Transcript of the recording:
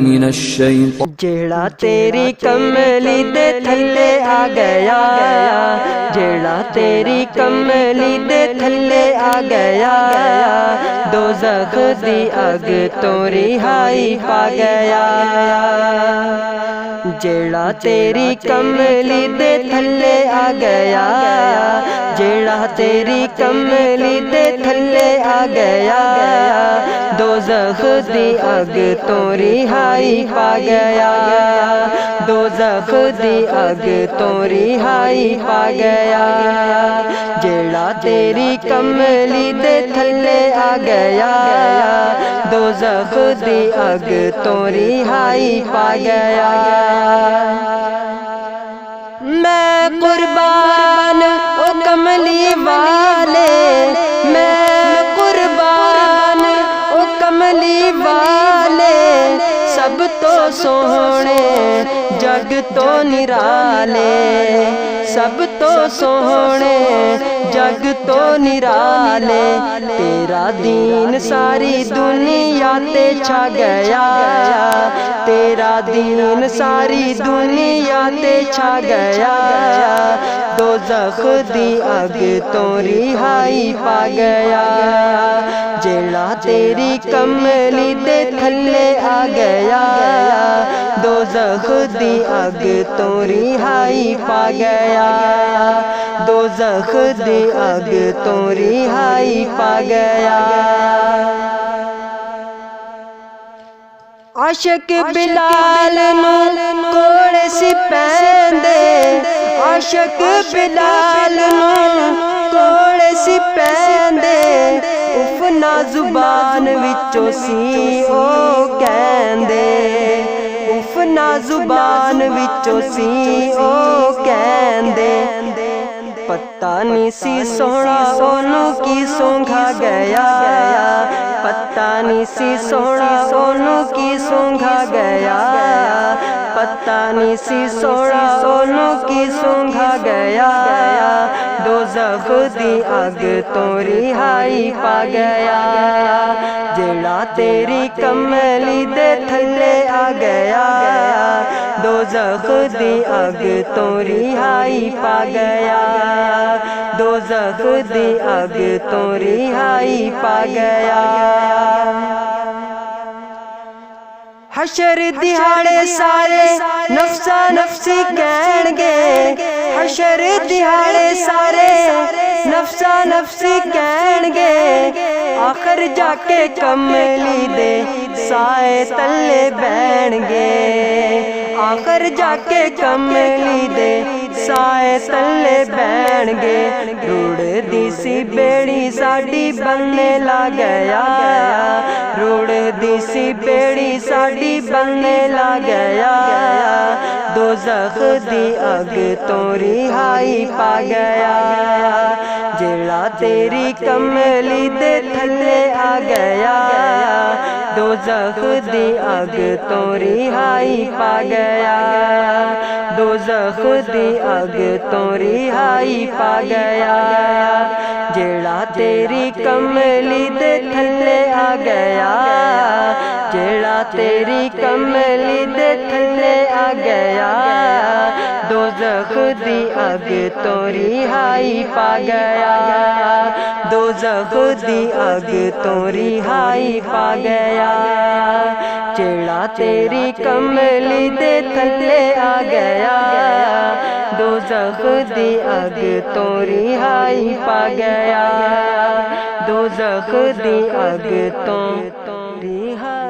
من الشيطان جیڑا تیری کملی دے تھلے آ گیا، جیڑا تیری کملی دے تھلے آ گیا، دوزخ دی اگ تو رہائی پا گیا۔ جیڑا تیری کملی دے تھلے آ گیا، جیڑا تیری کملی دے تھلے آ گیا، دوزخ دی اگ تو رہائی پا گیا، دوزخ دی اگ تو رہائی پا گیا۔ جیڑا تیری کملی دے تھلے آ گیا، دوزخ دی اگ تو رہائی پا گیا۔ میں قربان او کملی والے، میں قربان او کملی والے، سب تو سوہنے جگ تو نرالے، سب تو سوہنے جگ تو نرالے، تیرا دین ساری دنیا تے چھا گیا، تیرا دین ساری دنیا تے چھا گیا، دوزخ دی اگ تو رہائی پا گیا۔ جیڑا تیری کملی دے تھلے آ گیا، دوزخ دی اگ تو رہائی پا گیا، دوزخ دی اگ تو رہائی پا گیا۔ عاشق بلال نو کوڑ سی پیندے، عاشق بلال نو کوڑ سی پیندے، اف نہ زبان وچوں سی او کہندے، اف نہ زبان وچوں سی او کہندے، پتہ نہیں سی سونا اونوں کی سونگھا گیا، پتہ نہیں سی سونا اونوں کی سونگھا گیا، پتہ نہیں سی سونا اونوں کی سونگھا گیا، دوزخ دی اگ تو رہائی پا گیا۔ جیڑا تیری کملی دے تھلے آ گیا، دوزخ دی اگ تو رہائی پا گیا، دوزخ دی اگ تو رہائی پا گیا۔ حشر دیہاڑے سارے نفسا نفسی کہن گے، حشر دیہاڑے سارے نفسا نفسی کہن گے، آخر جا کے کملی دے سائے تلے بہن گے، آخر جا کے کملی دے سائے تلے بہن گے، روڑ دی سی بیڑی ساڈی بننے لا گیا، روڑ دی سی بیڑی ساڈی بننے لا گیا، دوزخ دی اگ تو رہائی پا گیا۔ جیڑا تیری کملی دے تھلے آ گیا، دوزخ دی اگ تو رہائی پا گیا، دوزخ دی اگ تو رہائی پا گیا۔ جیڑا تیری کملی دے تھلے آ گیا، جیڑا تیری کملی دے تھلے آ گیا، دوزخ دی اگ تو رہائی پا گیا، دوزخ دی اگ تو رہائی پا گیا۔ جیڑا تیری کملی دے تھلے آ گیا، دوزخ دی اگ تو رہائی پا گیا، دوزخ دی اگ تو رہائی